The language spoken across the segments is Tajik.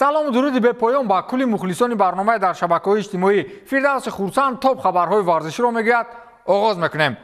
салому дуруди бепоён ба кулли мухлисони барномаи дар шабакаҳои иҷтимоӣ. Фирдавси хурсанд топ хабарҳои варзиширо мегӯяд. оғоз мекунем.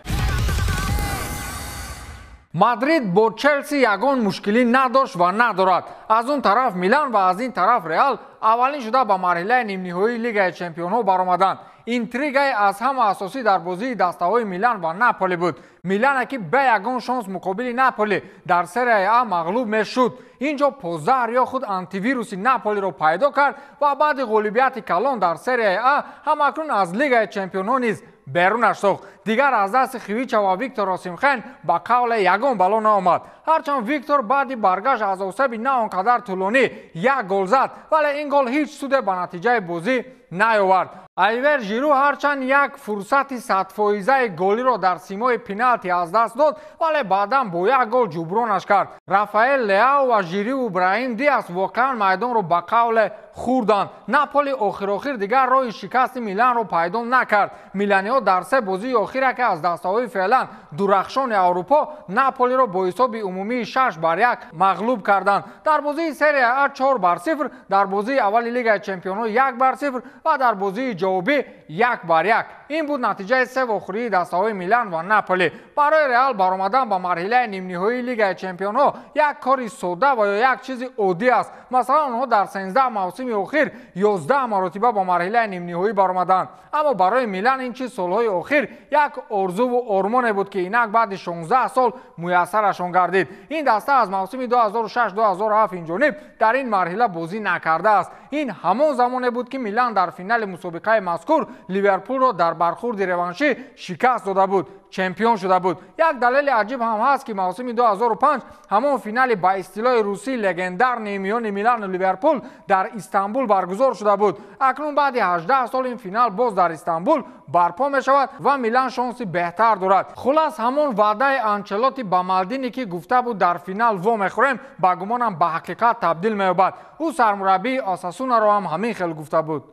Мадрид бо Челси ягон мушкилӣ надошт ва надорад. Аз он тараф Милан ва аз ин тараф Реал аввалин шуда ба марҳилаи нимниҳоии Лигаи Чемпионҳо баромаданд. Интригаи аз ҳама асосӣ дар бозии дастаҳои Милан ва Наполи буд. Милане ки бе ягон шонс муқобили Наполи дар серияи А мағлуб мешуд. инҷо Позар ё худ антивируси Наполиро пайдо кард ва баъди ғолибияти калон дар серияи А ҳамакнун аз Лигаи Чемпионҳо низ берунаш сохт. Дигар аз дасти Хивича ва Виктор Осимхен ба қавле ягон бало наомад. ҳарчанд Виктор баъди баргашт аз осеби на он қадар тӯлонӣ як гол зад, вале ин гол ҳеҷ суде ба натиҷаи бозӣ наёвард. Оливер Жиру ҳарчанд як фурсати 100% голиро дар симои пеналти аз даст дод, вале баъдан бо як гол ҷубронаш кард. Рафаэл Леао ва Жиру Ибраҳим Диас воқеан майдонро ба қавле хурданд. Наполи охир дигар роҳи шикасти Миланро пайдо накард. Миланиҳо дар се бозии охире ки аз дастаҳои феълан дурахшони Аврупо Наполиро бо ҳисоби умумии 6-1 мағлуб карданд. Дар бозии серия А 4-0, дар бозии аввали Лигаи Чемпионҳо 1-0 ва дар бозии ҷавобӣ 1-1. ин буд натиҷаи се охирии дастаҳои Милан ва Наполи. барои Реал баромадан ба марҳилаи нимниҳоии Лигаи Чемпионҳо як кори сода ва ё як чизи оддӣ аст. масалан онҳо дар 13 мавсими охир 11 маротиба ба марҳилаи нимниҳоӣ баромаданд. аммо барои Милан ин чиз солҳои охир як орзуву ормоне буд ки инак баъди 16 сол муяссарашон гардид. ин даста аз мавсими 2006-2007 инҷониб дар ин марҳила бозӣ накардааст. ин ҳамон замоне буд ки Милан дар финали мусобиқаи мазкур Ливерпулро дар бархурди реваншӣ шикаст дода буд, чемпион шуда буд. як далели аҷиб ҳам ҳаст ки мавсими 2005 ҳамон финали ба истилоҳи русӣ легендарни миёни Милану Ливерпул дар Истанбул баргузор шуда буд. акнун баъди 18 сол ин финал боз дар Истанбул барпо мешавад ва Милан шонси беҳтар дорад. хулас ҳамон ваъдаи Анчелоти ба Малдини ки гуфта буд дар финал во мехӯрем ба гумонам ба ҳақиқат табдил меёбад. ӯ сармураббии Осасунаро ҳам ҳамин хел гуфта буд.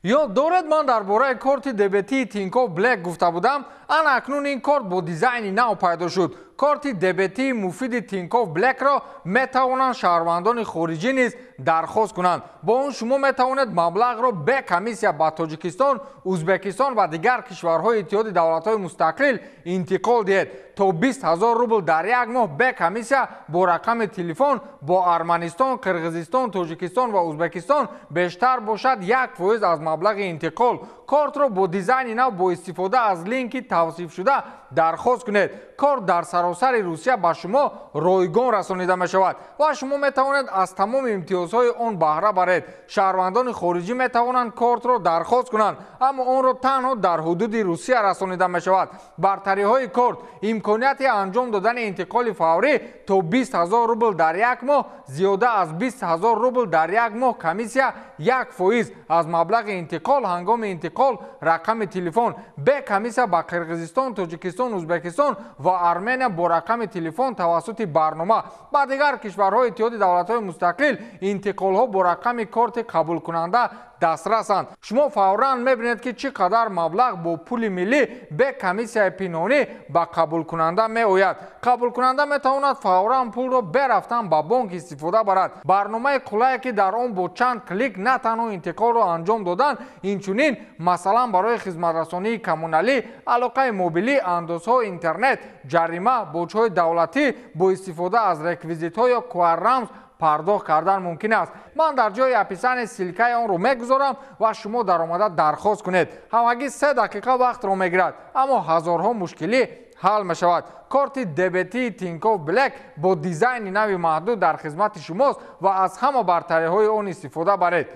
ёд доред ман дар бораи корти дебетии Тинкофф Блек гуфта будам. ана акнун ин корт бо дизайни нав пайдо шуд. корти дебетии муфиди Тинкофф Блекро метавонанд шаҳрвандони хориҷӣ низ дархост кунанд. бо он шумо метавонед маблағро бе комиссия ба Тоҷикистон, Узбекистон ва дигар кишварҳои Иттиҳоди давлатҳои мустақил интиқол диҳед. то 20 000 рубл дар як моҳ бе комиссия бо рақами телефон бо Арманистон, Қирғизистон, Тоҷикистон ва Узбекистон бештар бошад 1% аз маблағи интиқол. кортро бо дизайни нав бо истифода аз линки тавсифшуда дархост кунед. корт дар саросари Русия ба шумо ройгон расонида мешавад ва шумо метавонед аз тамоми имтиёзҳои он баҳра баред. шаҳрвандони хориҷӣ метавонанд кортро дархост кунанд, аммо онро танҳо дар ҳудуди Русия расонида мешавад. бартариҳои корт: имконияти анҷом додани интиқоли фаврӣ то 20 000 рубл дар як моҳ, зиёда аз 20 000 рубл дар як моҳ комиссия 1% аз маблағи интиқол ҳангоми интиқол, рақами телефон бе комиссия ба Қирғизистон, Тоҷикистон, Узбекистон ва Армения бо рақами телефон тавассути барнома. ба дигар кишварҳои Иттиҳоди давлатҳои мустақил интиқолҳо бо рақами корти қабулкунанда дастрасанд. шумо фавран мебинед ки чӣ қадар маблағ бо пули миллӣ бе комиссияи пинҳонӣ ба қабулкунанда меояд. қабулкунанда метавонад фавран пулро бе рафтан ба бонк истифода барад. барномаи қулае ки дар он бо чанд клик на танҳо интиқолро анҷом додан, инчунин масалан барои хизматрасонии коммуналӣ, алоқаи мобилӣ, андозҳо интернет, ҷарима, боҷҳои давлатӣ бо истифода аз реквизитҳо ё QR-рамз пардохт кардан мумкин аст. ман дар ҷои описани силкаи онро мегузорам ва шумо даромада дархост кунед. ҳамагӣ 3 дақиқа вақтро мегирад, аммо ҳазорҳо мушкилӣ ҳал мешавад. корти дебетии Тинкофф Блек бо дизайни нави маҳдуд дар хизмати шумост ва аз ҳама бартариҳои он истифода баред.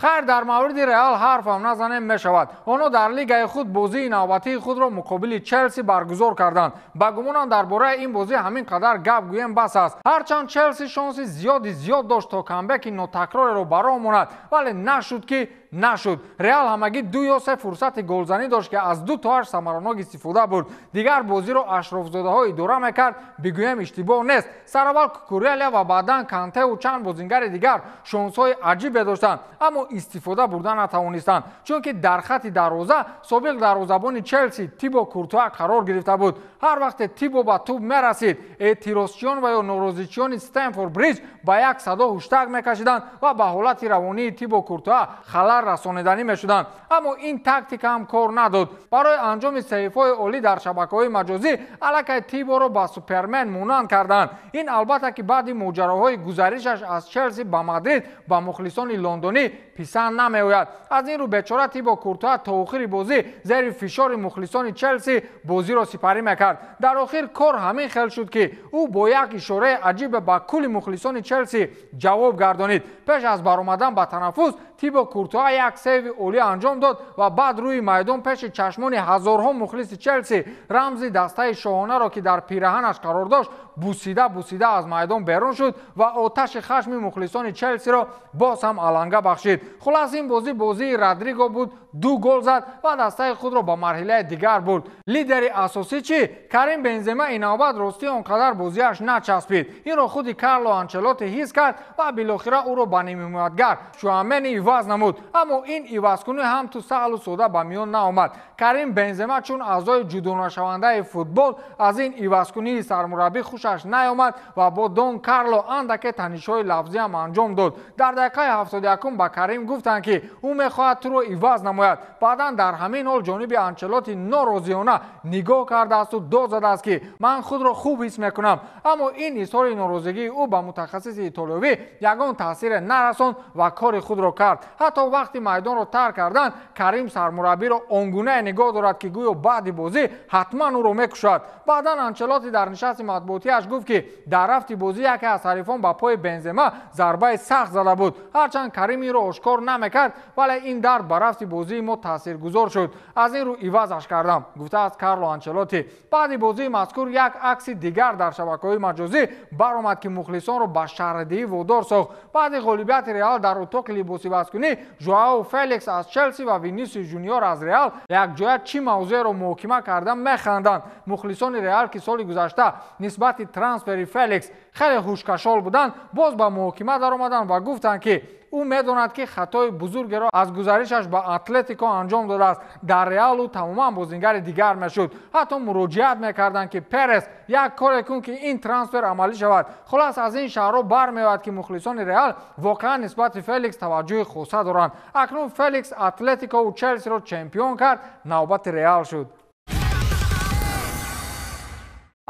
хайр, дар мавриди Реал ҳарфам назанем мешавад. онҳо дар лигаи худ бозии навбатии худро муқобили Челси баргузор карданд. ба гумонам дар бораи ин бозӣ ҳамин қадар гап гӯем бас аст. ҳарчанд Челси шонси зиёд дошт то камбеки нотакрореро баромонад, вале нашуд ки نشد. رئال همگی 2-3 فرصت گلزنی داشت که از 2 تا 8 ثمراناک استفاده بود. دیگر بازی رو اشرف زاده ها اداره میکرد، بگویم اشتباه نیست. سر اول کوکوریا و بعداً کانته و چند بازیگر دیگر شانس های عجیب داشتند، اما استفاده بردن نتوانستند، چون که در خط دروازه سابق دروازه‌بان چلسی تیبو کورتوا قرار گرفته بود. هر وقت تیبو به توپ میرسید، اعتراضچیان و یا نوروزیچیان استنفورد بریج با یک صدا هشتگ میکشیدند و به حالت روانی تیبو کورتوا خلل رسانیدنی میشدند. اما این تاکتیک هم کار نداد. برای انجام سیف‌های عالی در شبکه‌های مجازی الکی تیبو رو با سوپرمن مانند کردند. این البته که بعد ماجراهای گذریشش از چلسی به مادرید با مخلصان لندنی پسند نمیآید. از این رو بیچاره تیبو کورتوا تا آخر بازی زیر فشار مخلصان چلسی بازی را سپری میکرد. در آخر کار همین خیل شد که او با یک اشاره عجیب به کل مخلصان چلسی جواب گردانید. پیش از برآمدن به تنفس تیبو کورتوا یک سیو عالی انجام داد و بعد روی میدان پیش چشمان هزارها مخلص چلسی رمز دسته شاهانه را که در پیراهنش قرار داشت بوسیده از میدان بیرون شد و آتش خشم مخلصان چلسی را باز هم علنگه بخشید. خلاص این بازی رودریگو بود، 2 گل زد و دسته خود را به مرحله دیگر برد. لیدر اساسی چی؟ کریم بنزما این نوبت راستی آنقدر بازیش نچسبید. این را خود کارلو آنچلوتی حس کرد و بالاخره او را به نیمه‌مدتگر شوامنی عوض نمود. اما این عوض‌کنی هم تو سهل و ساده به میان نیامد. کریم بنزما چون اعضای جدا نشونده فوتبال از این عوض‌کنی سرمربی خوشش نیامد و با دون کارلو اندک تنش‌های لفظی هم انجام داد. در دقیقه 71 به کریم گفتند که او می‌خواهد تو را عوض نماید. بعداً در همین حال جانب آنچلوتی ناراضیانه نگاه کرده است و داد زده است که من خود را خوب حس می‌کنم. اما این اظهار ناراضگی او به متخصص ایتالیایی یگان تاثیر نرساند و کار خود را کرد. حتی وقتی میدان را ترک کردند کریم سرمربی را آنگونه نگاه دارد که گویا بعد بازی حتما او را می‌کشد. بعداً آنچلوتی در نشست مطبوعاتیش گفت که در رفت بازی یکی از حریفان به پای بنزما ضربه سخت زده بود. هرچند کریم این را آشکار نمی‌کرد ولی این درد بر رفت بازی ما تاثیرگذار شد. از این رو عوضش کردم، گفته است کارلو آنچلوتی. بعد بازی مذکور یک عکس دیگر در شبکه‌های مجازی برآمد که مخلصان را به شردهی وادار ساخت. بعد غالبیت رئال در اتاق لباسی بازیکنی ژائو فلیکس از چلسی و وینیسیوس جونیور از رئال یک جای چی موضوع را محاکمه کردن می‌خندند. مخلصان رئال که سال گذشته نسبت ترانسفر فلیکس خیلی هوشکشال بودند باز به محاکمه درآمدند و گفتند که او می‌داند که خطای بزرگی را از گزارشش به اتلتیکو انجام داده است. در رئال او تماما بازیگر دیگر میشد. حتی مراجعت می‌کردند که پرس یک کاری کن که این ترانسفر عملی شود. خلاص از این شهرها برمی‌آید که مخلصان رئال واقعا نسبت فلیکس توجه خاصه دارند. اکنون فلیکس اتلتیکو و چلسی را چمپیون کرد، نوبت رئال شد.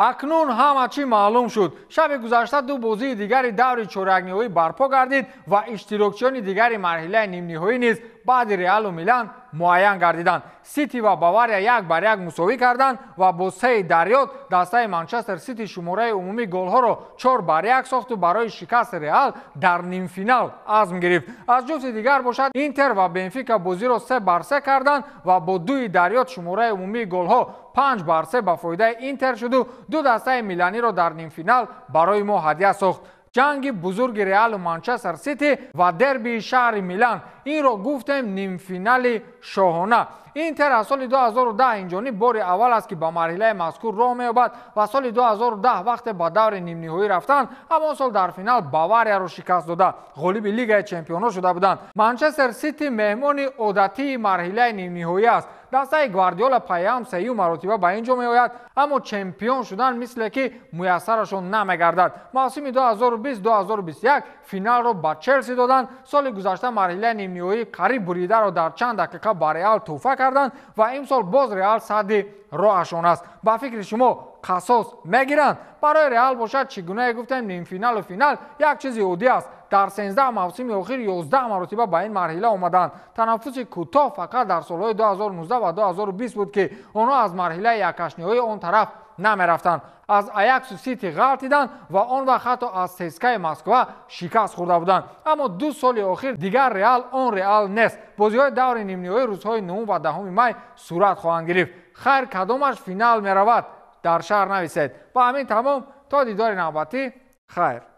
اکنون همه چی معلوم شد. شب گذشته 2 بازی دیگری دور چهارک نهایی برپا گردید و اشتراکچیان دیگری مرحله نیم نهایی نیز بعد رئال و میلان معین گردیدند. سیتی و باواریا 1-1 مساوی کردند و با 3 دریات دسته منچستر سیتی شماره عمومی گل‌ها را 4-1 ساخت و برای شکست رئال در نیم فینال عزم گرفت. از جفت دیگر باشد اینتر و بنفیکا بازی را 3-3 کردند و با 2 دریات شماره عمومی گل‌ها 5-3 به فایده اینتر شد و 2 دسته میلانی را در نیم فینال برای ما هدیه ساخت. جنگ بزرگ رئال و منچستر سیتی و دربی شهر میلان، این را گفتیم نیم فینال شاهانه. اینتر از سال 2010 اینجانی بار اول است که با مرحله مذکور راه می‌یابد و سال 2010 وقت با دور نیم نهایی رفتند اما سال در فینال باواریا را شکست داده غالب لیگ چمپیون‌ها شده بودند. منچستر سیتی مهمان عادتی مرحله نیم نهایی است. دسته گواردیولا پیام 3 مرتبه به اینجا می‌آید اما چمپیون شدن مثل که میسرشون نمی‌گردد. موسم 2020-2021 فینال را به چلسی دادند. سال گذشته مرحله نیم نهایی قریب بریده را در چند دقیقه به رئال تحفه کردند و امسال باز رئال صد راهشان است. با فکر شما قصاص میگیرند؟ برای رئال باشد چگونه گفتم نیم فینال و فینال یک چیز عادی است. در 13 موسم اخیر 11 مرتبه به این مرحله آمدند. تنفس کوتاه فقط در سالهای 2019 و 2020 بود که آنها از مرحله یک نهایی آن طرف نمی رفتند. از ایاکس و سیتی غلطیدند و آن وقت حتی از سسکای مسکو شکست خورده بودند. اما 2 سال اخیر دیگر رئال آن رئال نیست. بازی‌های دور نیم نهایی روزهای 9 و 10 می صورت خواهند گرفت. خیر کدامش فینال می رود در شهر نویسید. با همین تمام تا دیدار نوبتی خیر.